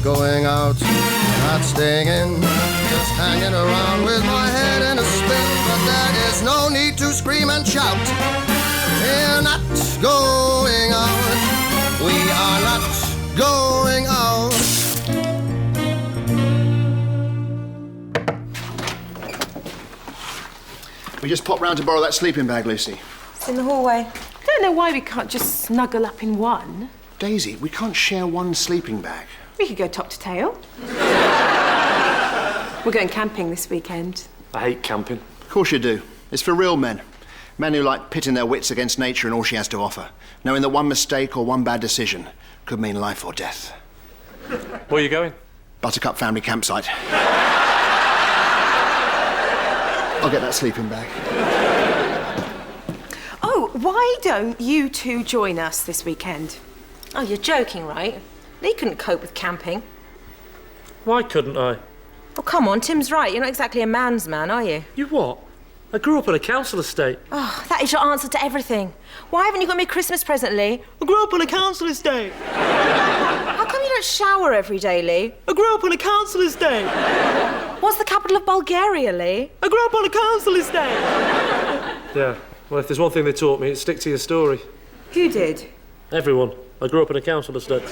going out, not staying in, just hanging around with my head in a spin. But there is no need to scream and shout. We're not going out. We are not going out. We just popped round to borrow that sleeping bag, Lucy. It's in the hallway. I don't know why we can't just snuggle up in one. Daisy, we can't share one sleeping bag. We could go top to tail. We're going camping this weekend. I hate camping. Of course you do. It's for real men. Men who like pitting their wits against nature and all she has to offer, knowing that one mistake or one bad decision could mean life or death. Where are you going? Buttercup Family Campsite. I'll get that sleeping bag. Oh, why don't you two join us this weekend? Oh, you're joking, right? Lee couldn't cope with camping. Why couldn't I? Oh, come on, Tim's right. You're not exactly a man's man, are you? You what? I grew up on a council estate. Oh, that is your answer to everything. Why haven't you got me a Christmas present, Lee? I grew up on a council estate. How come you don't shower every day, Lee? I grew up on a council estate. What's the capital of Bulgaria, Lee? I grew up on a council estate. Yeah, well, if there's one thing they taught me, it's stick to your story. Who did? Everyone. I grew up on a council estate.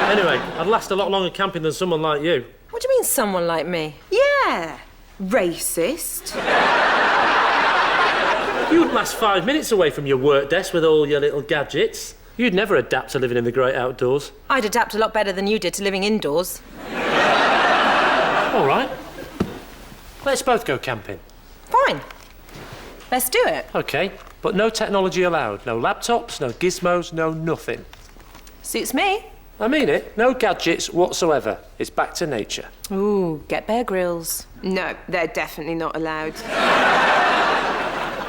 Anyway, I'd last a lot longer camping than someone like you. What do you mean, someone like me? Yeah, racist. You wouldn't last 5 minutes away from your work desk with all your little gadgets. You'd never adapt to living in the great outdoors. I'd adapt a lot better than you did to living indoors. All right. Let's both go camping. Fine. Let's do it. OK, but no technology allowed. No laptops, no gizmos, no nothing. Suits me. I mean it. No gadgets whatsoever. It's back to nature. Ooh, get Bear Grylls. No, they're definitely not allowed.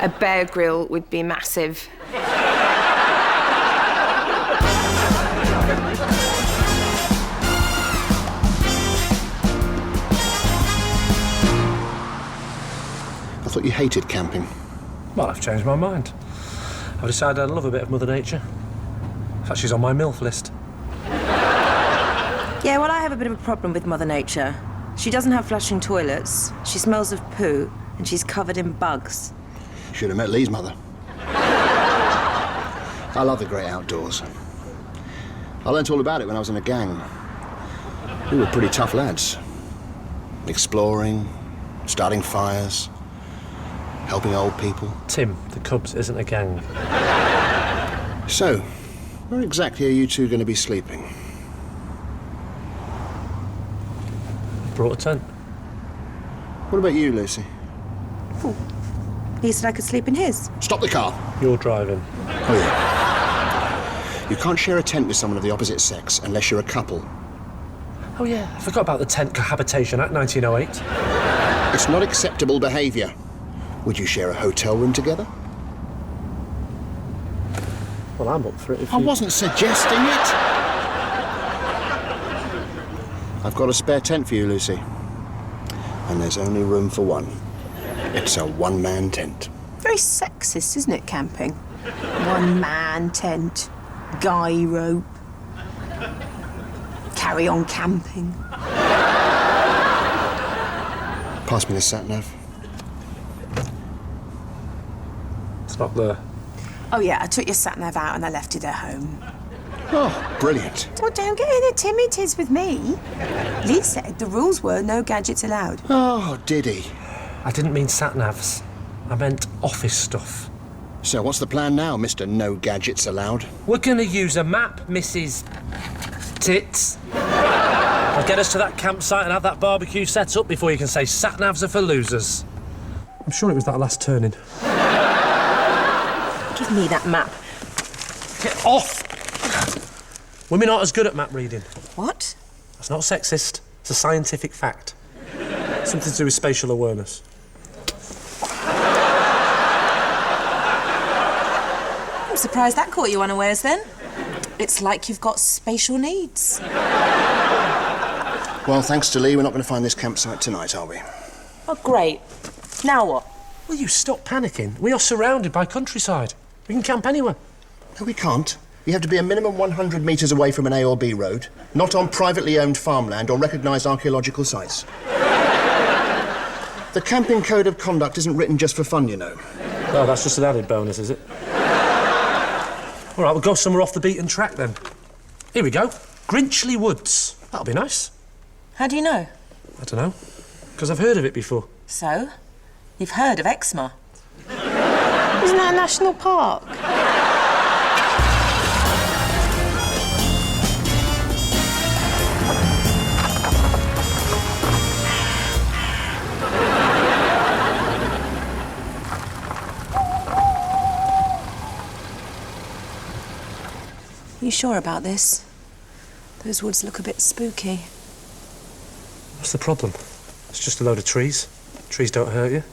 A Bear Grill would be massive. I thought you hated camping. Well, I've changed my mind. I've decided I love a bit of Mother Nature. In fact, she's on my MILF list. Yeah, well, I have a bit of a problem with Mother Nature. She doesn't have flushing toilets, she smells of poo, and she's covered in bugs. Should have met Lee's mother. I love the great outdoors. I learnt all about it when I was in a gang. We were pretty tough lads. Exploring, starting fires, helping old people. Tim, the Cubs isn't a gang. So, where exactly are you two going to be sleeping? Brought a tent. What about you, Lucy? Oh, he said I could sleep in his. Stop the car. You're driving. Oh, yeah. You can't share a tent with someone of the opposite sex unless you're a couple. Oh, yeah, I forgot about the Tent Cohabitation Act 1908. It's not acceptable behaviour. Would you share a hotel room together? Well, I'm up for it if I you... wasn't suggesting it. I've got a spare tent for you, Lucy. And there's only room for one. It's a one-man tent. Very sexist, isn't it, camping? One-man tent, guy rope, carry on camping. Pass me the sat-nav. It's not there. Oh, yeah, I took your sat-nav out and I left it at home. Oh, brilliant. Oh, don't get in a timid-tiz with me. Lee said the rules were no gadgets allowed. Oh, did he? I didn't mean sat-navs. I meant office stuff. So what's the plan now, Mr. No Gadgets Allowed? We're gonna use a map, Mrs. Tits. I'll get us to that campsite and have that barbecue set up before you can say sat-navs are for losers. I'm sure it was that last turning. Give me that map. Get off! Women aren't as good at map reading. What? That's not sexist. It's a scientific fact. Something to do with spatial awareness. I'm surprised that caught you unawares then. It's like you've got spatial needs. Well, thanks to Lee, we're not going to find this campsite tonight, are we? Oh, great. Now what? Will you stop panicking? We are surrounded by countryside. We can camp anywhere. No, we can't. You have to be a minimum 100 metres away from an A or B road, not on privately owned farmland or recognised archaeological sites. The camping code of conduct isn't written just for fun, you know. Oh, that's just an added bonus, is it? All right, we'll go somewhere off the beaten track then. Here we go. Grinchley Woods. That'll be nice. How do you know? I don't know. Because I've heard of it before. So? You've heard of eczema? Isn't that a national park? You sure about this? Those woods look a bit spooky. What's the problem? It's just a load of trees. Trees don't hurt you.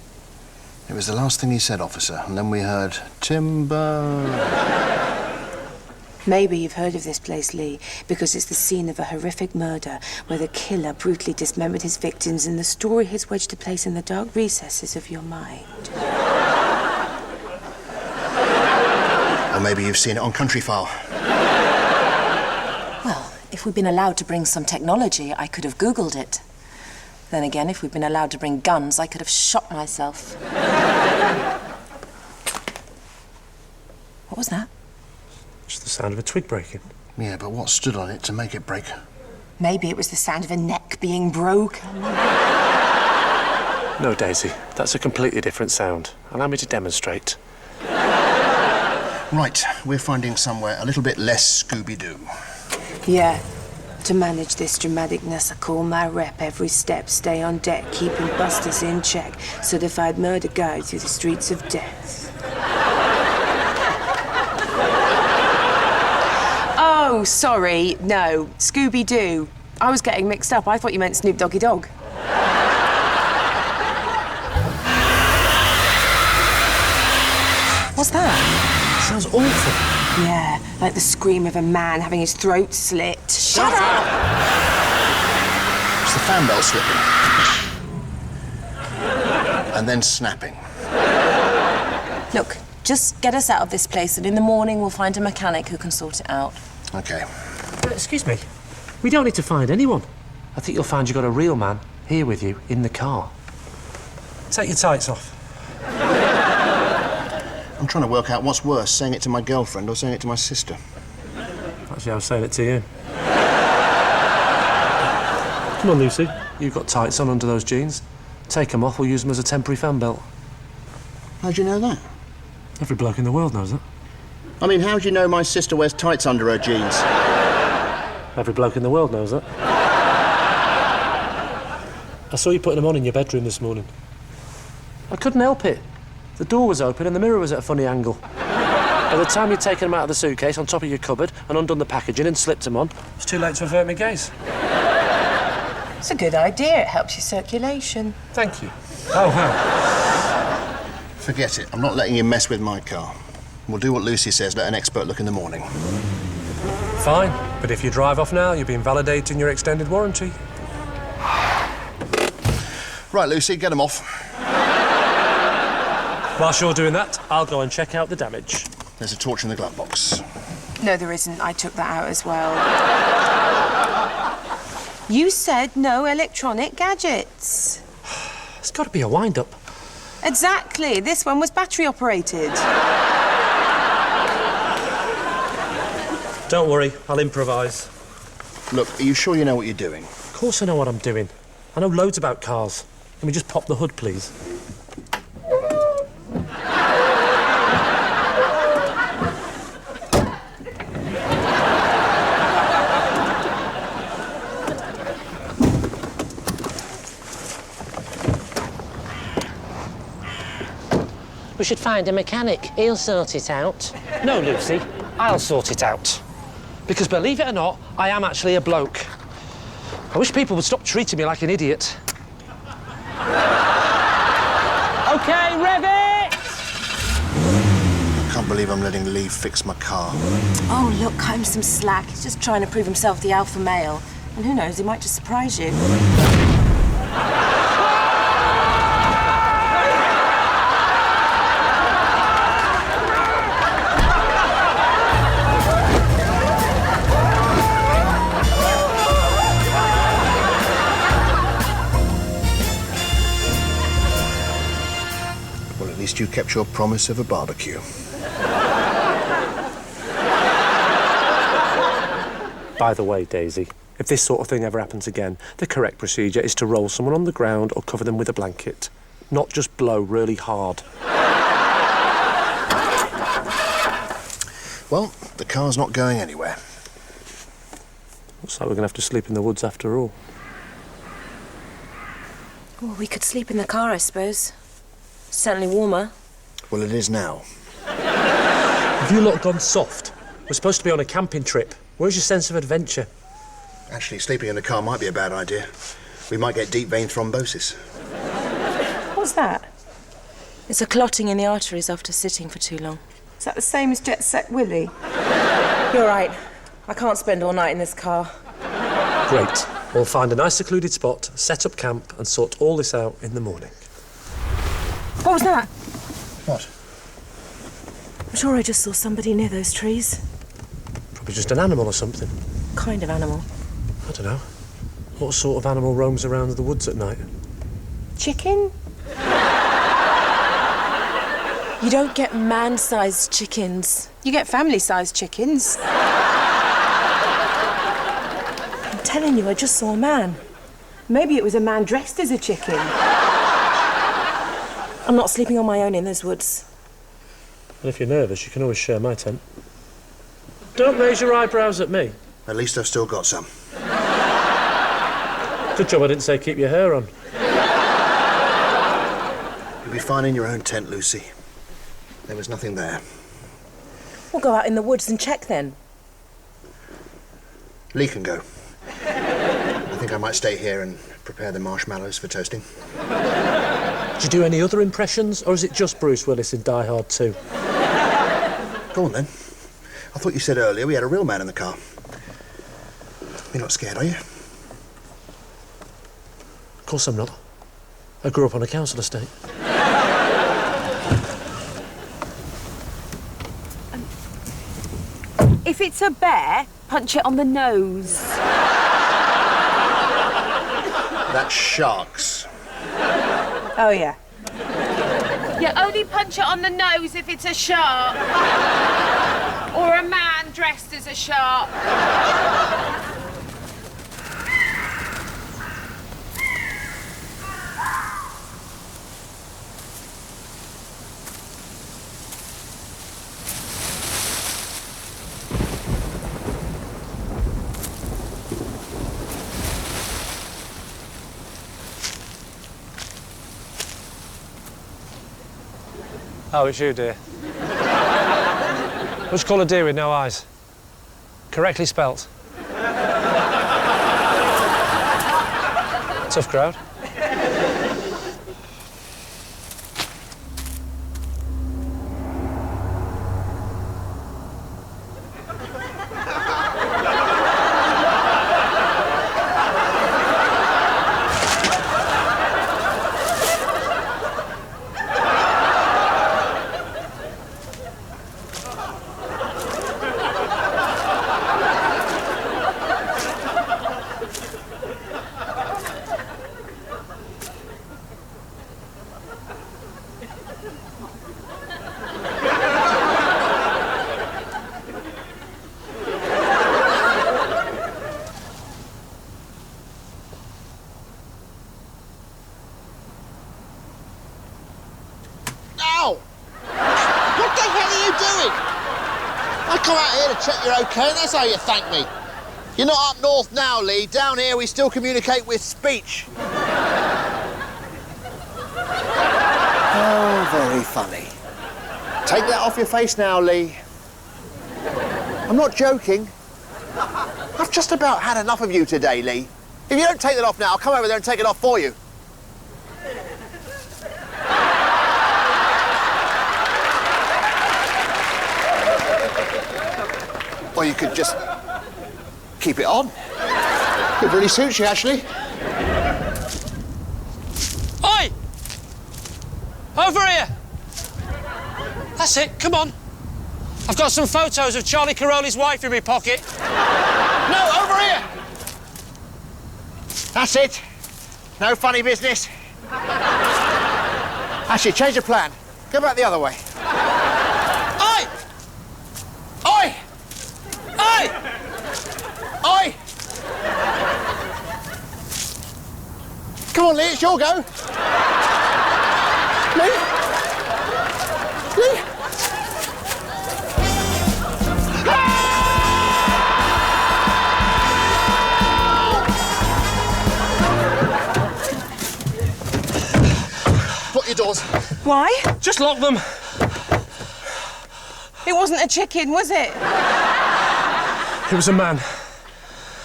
It was the last thing he said, officer, and then we heard timber. Maybe you've heard of this place, Lee, because it's the scene of a horrific murder where the killer brutally dismembered his victims and the story has wedged a place in the dark recesses of your mind. Or maybe you've seen it on Country File. Well, if we'd been allowed to bring some technology, I could have Googled it. Then again, if we'd been allowed to bring guns, I could have shot myself. What was that? Just the sound of a twig breaking. Yeah, but what stood on it to make it break? Maybe it was the sound of a neck being broken. No, Daisy. That's a completely different sound. Allow me to demonstrate. Right, we're finding somewhere a little bit less Scooby-Doo. Yeah. To manage this dramaticness, I call my rep every step, stay on deck, keeping busters in check, certified murder guide through the streets of death. Oh, sorry, no, Scooby-Doo. I was getting mixed up. I thought you meant Snoop Doggy Dogg. What's that? Sounds awful. Yeah, like the scream of a man having his throat slit. Shut up! It's the fan belt slipping. And then snapping. Look, just get us out of this place and in the morning we'll find a mechanic who can sort it out. OK. Excuse me. We don't need to find anyone. I think you'll find you've got a real man here with you in the car. Take your tights off. I'm trying to work out what's worse, saying it to my girlfriend or saying it to my sister. Actually, I was saying it to you. Come on, Lucy. You've got tights on under those jeans. Take them off, we'll use them as a temporary fan belt. How'd you know that? Every bloke in the world knows that. I mean, how'd you know my sister wears tights under her jeans? Every bloke in the world knows that. I saw you putting them on in your bedroom this morning. I couldn't help it. The door was open and the mirror was at a funny angle. By the time you'd taken them out of the suitcase on top of your cupboard and undone the packaging and slipped them on, it was too late to avert my gaze. It's a good idea. It helps your circulation. Thank you. Oh, wow. Forget it. I'm not letting you mess with my car. We'll do what Lucy says, let an expert look in the morning. Fine, but if you drive off now, you'll be invalidating your extended warranty. Right, Lucy, get them off. Whilst you're doing that, I'll go and check out the damage. There's a torch in the glove box. No, there isn't. I took that out as well. You said no electronic gadgets. It's got to be a wind-up. Exactly. This one was battery-operated. Don't worry, I'll improvise. Look, are you sure you know what you're doing? Of course I know what I'm doing. I know loads about cars. Can we just pop the hood, please? We should find a mechanic. He'll sort it out. No, Lucy, I'll sort it out. Because believe it or not, I am actually a bloke. I wish people would stop treating me like an idiot. OK, rev it! I can't believe I'm letting Lee fix my car. Oh, look, cut him some slack. He's just trying to prove himself the alpha male. And who knows, he might just surprise you. least you kept your promise of a barbecue. By the way, Daisy, if this sort of thing ever happens again, the correct procedure is to roll someone on the ground or cover them with a blanket, not just blow really hard. Well, the car's not going anywhere. Looks like we're going to have to sleep in the woods after all. Well, we could sleep in the car, I suppose. Certainly warmer. Well, it is now. Have you lot gone soft? We're supposed to be on a camping trip. Where's your sense of adventure? Actually, sleeping in the car might be a bad idea. We might get deep vein thrombosis. What's that? It's a clotting in the arteries after sitting for too long. Is that the same as Jet Set Willie? You're right. I can't spend all night in this car. Great. We'll find a nice secluded spot, set up camp and sort all this out in the morning. What was that? What? I'm sure I just saw somebody near those trees. Probably just an animal or something. Kind of animal. I don't know. What sort of animal roams around the woods at night? Chicken? You don't get man-sized chickens. You get family-sized chickens. I'm telling you, I just saw a man. Maybe it was a man dressed as a chicken. I'm not sleeping on my own in those woods. Well, if you're nervous, you can always share my tent. Don't raise your eyebrows at me. At least I've still got some. Good job I didn't say keep your hair on. You'll be fine in your own tent, Lucy. There was nothing there. We'll go out in the woods and check then. Lee can go. I think I might stay here and prepare the marshmallows for toasting. Did you do any other impressions, or is it just Bruce Willis in Die Hard 2? Go on, then. I thought you said earlier we had a real man in the car. You're not scared, are you? Of course I'm not. I grew up on a council estate. If it's a bear, punch it on the nose. That's sharks. Oh, yeah. You only punch it on the nose if it's a shark. Or a man dressed as a shark. Oh, it's you, dear. What's called a deer with no eyes? Correctly spelt. Tough crowd. I come out here to check you're OK, and that's how you thank me. You're not up north now, Lee. Down here, we still communicate with speech. Oh, very funny. Take that off your face now, Lee. I'm not joking. I've just about had enough of you today, Lee. If you don't take that off now, I'll come over there and take it off for you. Or you could just keep it on. It really suits you, actually. Oi! Over here! That's it, come on. I've got some photos of Charlie Caroli's wife in my pocket. No, over here! That's it. No funny business. Actually, change the plan. Go back the other way. Oi! Oi! Oi! Oi! Come on, Lee, it's your go. Lee? Lee? Lock your doors. Why? Just lock them. It wasn't a chicken, was it? It was a man.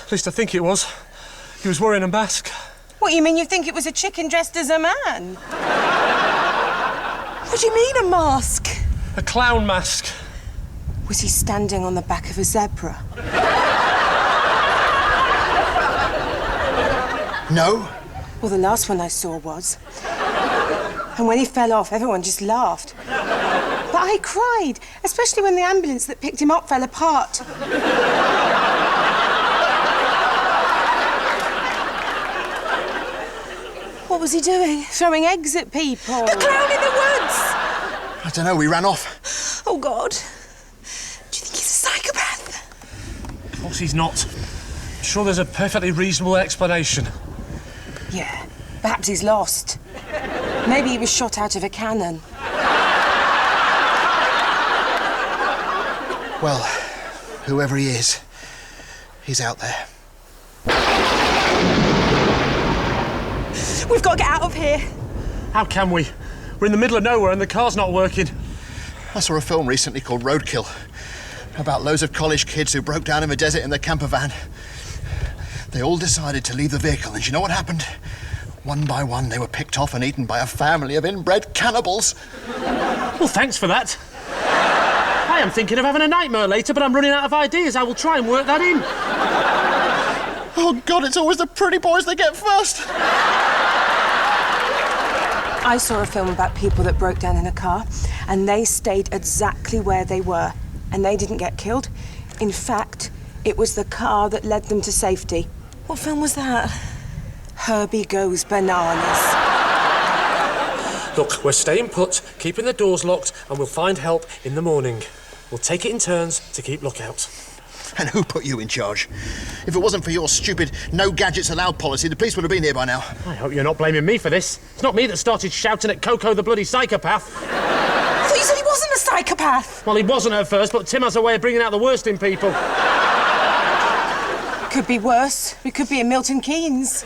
At least I think it was. He was wearing a mask. What, you mean you think it was a chicken dressed as a man? What do you mean, a mask? A clown mask. Was he standing on the back of a zebra? No. Well, the last one I saw was. And when he fell off, everyone just laughed. But I cried, especially when the ambulance that picked him up fell apart. What was he doing? Throwing eggs at people. The clown in the woods! I don't know, we ran off. Oh, God. Do you think he's a psychopath? Of course he's not. I'm sure there's a perfectly reasonable explanation. Yeah, perhaps he's lost. Maybe he was shot out of a cannon. Well, whoever he is, he's out there. We've got to get out of here. How can we? We're in the middle of nowhere and the car's not working. I saw a film recently called Roadkill about loads of college kids who broke down in the desert in their camper van. They all decided to leave the vehicle, and do you know what happened? One by one, they were picked off and eaten by a family of inbred cannibals. Well, thanks for that. I am thinking of having a nightmare later, but I'm running out of ideas. I will try and work that in. Oh, God, it's always the pretty boys that get first. I saw a film about people that broke down in a car, and they stayed exactly where they were, and they didn't get killed. In fact, it was the car that led them to safety. What film was that? Herbie Goes Bananas. Look, we're staying put, keeping the doors locked, and we'll find help in the morning. We'll take it in turns to keep lookout. And who put you in charge? If it wasn't for your stupid no gadgets allowed policy, the police would have been here by now. I hope you're not blaming me for this. It's not me that started shouting at Coco the bloody psychopath. I thought you said he wasn't a psychopath. Well, he wasn't at first, but Tim has a way of bringing out the worst in people. Could be worse. We could be in Milton Keynes.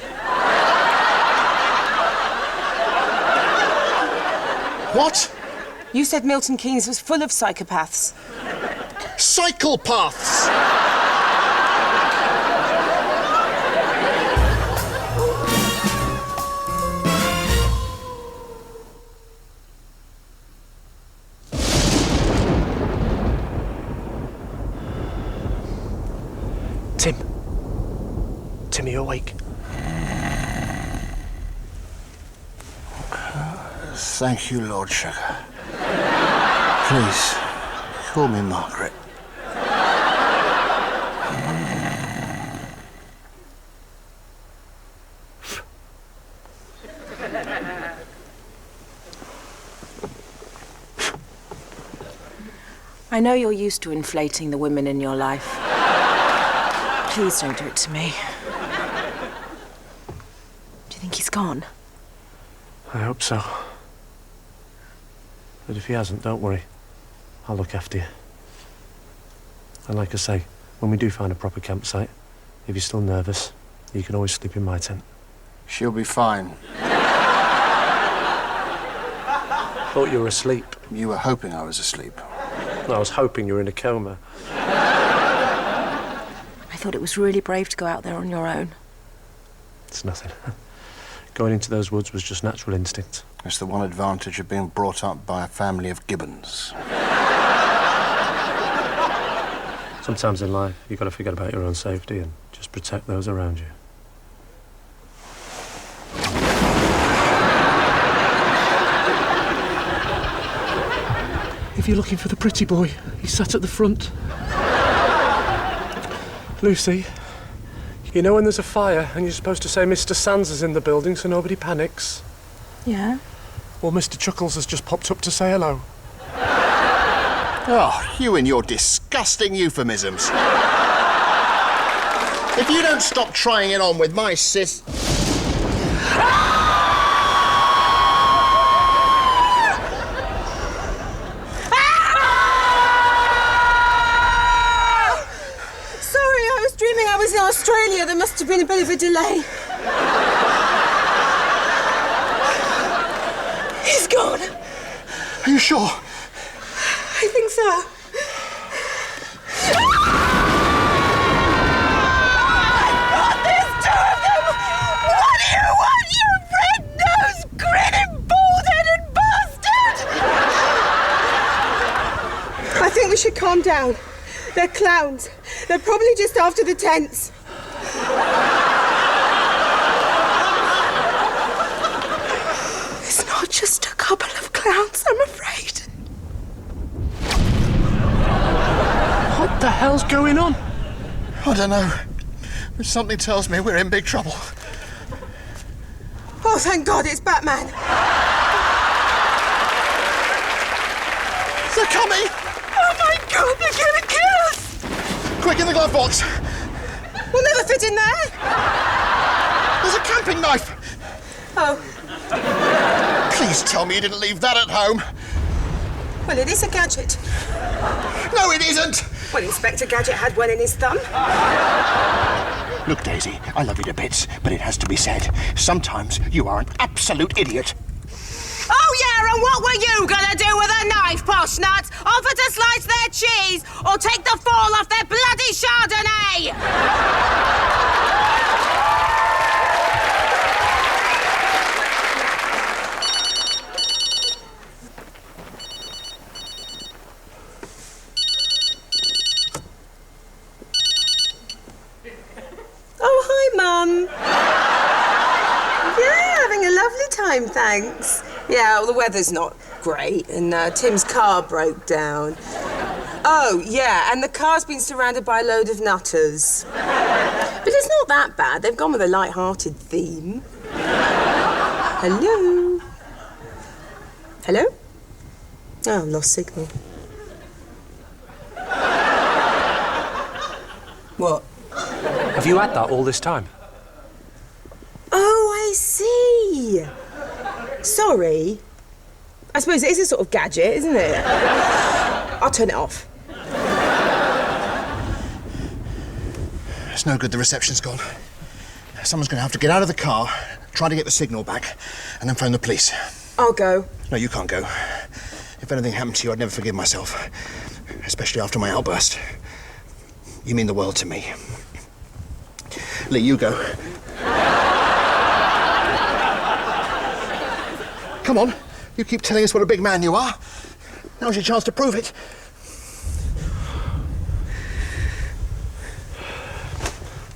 What? You said Milton Keynes was full of psychopaths. Psychopaths! Tim. Tim, are you awake? Thank you, Lord Sugar. Please, call me Margaret. I know you're used to inflating the women in your life. Please don't do it to me. Do you think he's gone? I hope so. But if he hasn't, don't worry. I'll look after you. And like I say, when we do find a proper campsite, if you're still nervous, you can always sleep in my tent. She'll be fine. Thought you were asleep. You were hoping I was asleep. I was hoping you were in a coma. I thought it was really brave to go out there on your own. It's nothing. Going into those woods was just natural instinct. It's the one advantage of being brought up by a family of gibbons. Sometimes in life, you've got to forget about your own safety and just protect those around you. If you're looking for the pretty boy, he's sat at the front. Lucy, you know when there's a fire and you're supposed to say Mr. Sands is in the building so nobody panics? Yeah? Well, Mr. Chuckles has just popped up to say hello. Oh, you and your disgusting euphemisms. If you don't stop trying it on with my sis... I was in Australia. There must have been a bit of a delay. He's gone. Are you sure? I think so. God, there's two of them! What do you want, you red-nosed, grinning, bald-headed bastard? I think we should calm down. They're clowns. They're probably just after the tents. It's not just a couple of clowns, I'm afraid. What the hell's going on? I don't know. But something tells me we're in big trouble. Oh, thank God, it's Batman. They're coming! Oh, my God, they're gonna kill us! Quick, in the glove box! We'll never fit in there. There's a camping knife! Oh. Please tell me you didn't leave that at home. Well, it is a gadget. No, it isn't! Well, Inspector Gadget had one in his thumb. Look, Daisy, I love you to bits, but it has to be said. Sometimes you are an absolute idiot. Oh, yeah, and what were you gonna do with a knife, posh nuts? Offer to slice their cheese or take the fall off their bloody Chardonnay? Oh, hi, Mum. Yeah, having a lovely time, thanks. Yeah, well, the weather's not great, and Tim's car broke down. Oh, yeah, and the car's been surrounded by a load of nutters. But it's not that bad. They've gone with a light-hearted theme. Hello? Hello? Oh, lost signal. What? Have you had that all this time? Oh, I see. Sorry. I suppose it is a sort of gadget, isn't it? I'll turn it off. It's no good, the reception's gone. Someone's going to have to get out of the car, try to get the signal back, and then phone the police. I'll go. No, you can't go. If anything happened to you, I'd never forgive myself. Especially after my outburst. You mean the world to me. Lee, you go. Come on. You keep telling us what a big man you are. Now's your chance to prove it.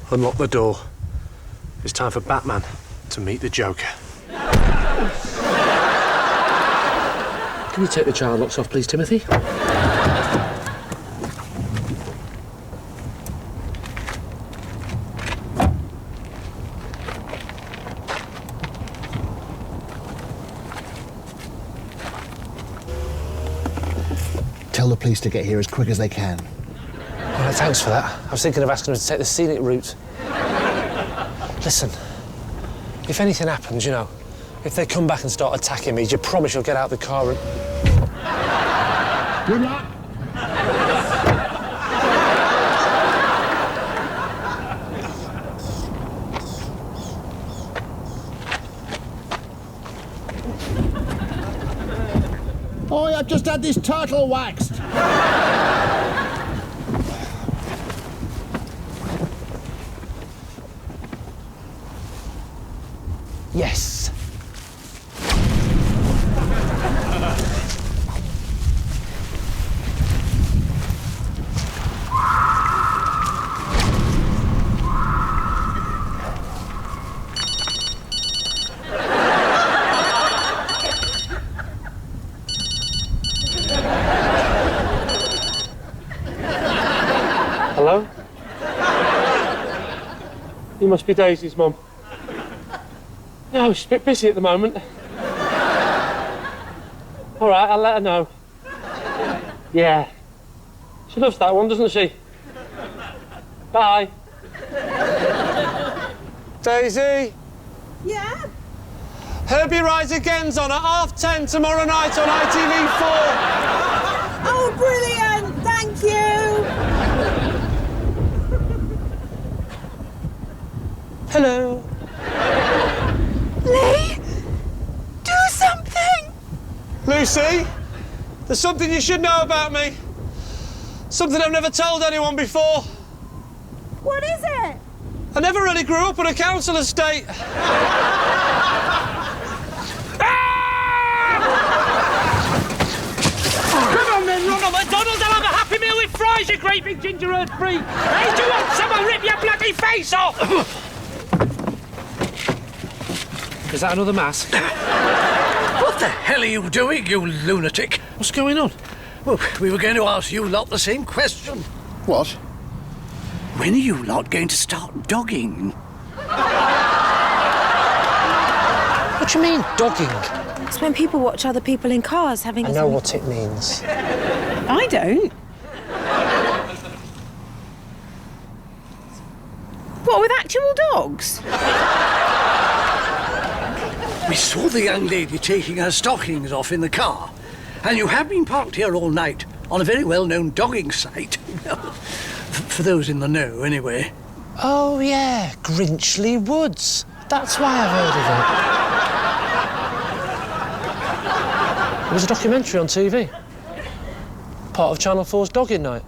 Unlock the door. It's time for Batman to meet the Joker. Can you take the child locks off, please, Timothy? Tell the police to get here as quick as they can. All right, thanks for that. I was thinking of asking them to take the scenic route. Listen, if anything happens, you know, if they come back and start attacking me, do you promise you'll get out of the car and... Good luck. Oh, I've just had this turtle waxed. Yes. Hello? You must be Daisy's mum. No, she's a bit busy at the moment. All right, I'll let her know. Yeah. She loves that one, doesn't she? Bye. Daisy? Yeah? Herbie Rise Again's on at 10:30 tomorrow night on ITV4. Oh, brilliant! Thank you! Hello. Lee? Do something! Lucy, there's something you should know about me. Something I've never told anyone before. What is it? I never really grew up on a council estate. Come on then, Ronald McDonald, I'll have a Happy Meal with fries, you great big ginger-herd freak! Hey, do you want someone rip your bloody face off? Is that another mask? What the hell are you doing, you lunatic? What's going on? Well, we were going to ask you lot the same question. What? When are you lot going to start dogging? What do you mean, dogging? It's when people watch other people in cars having... I know what it means. I don't. What, with actual dogs? We saw the young lady taking her stockings off in the car, and you have been parked here all night on a very well-known dogging site. For those in the know, anyway. Oh, yeah, Grinchley Woods. That's why I've heard of it. There was a documentary on TV. Part of Channel 4's Dogging Night.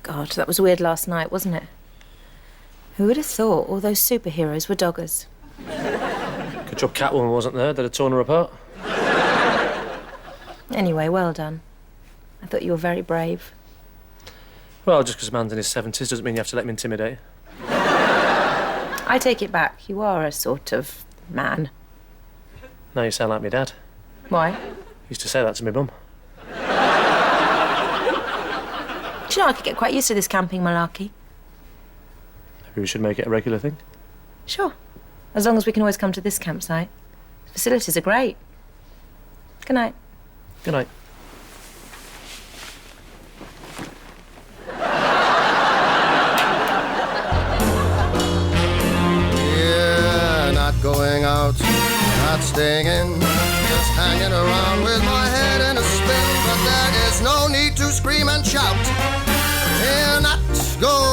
God, that was weird last night, wasn't it? Who would have thought all those superheroes were doggers? Good job Catwoman wasn't there. They'd have torn her apart. Anyway, well done. I thought you were very brave. Well, just because a man's in his 70s doesn't mean you have to let him intimidate. I take it back. You are a sort of man. Now you sound like my dad. Why? He used to say that to me mum. Do you know, I could get quite used to this camping malarkey. Maybe we should make it a regular thing. Sure. As long as we can always come to this campsite. The facilities are great. Good night. Good night. Yeah, not going out, not staying in, just hanging around with my head in a spin. But there is no need to scream and shout. We're not going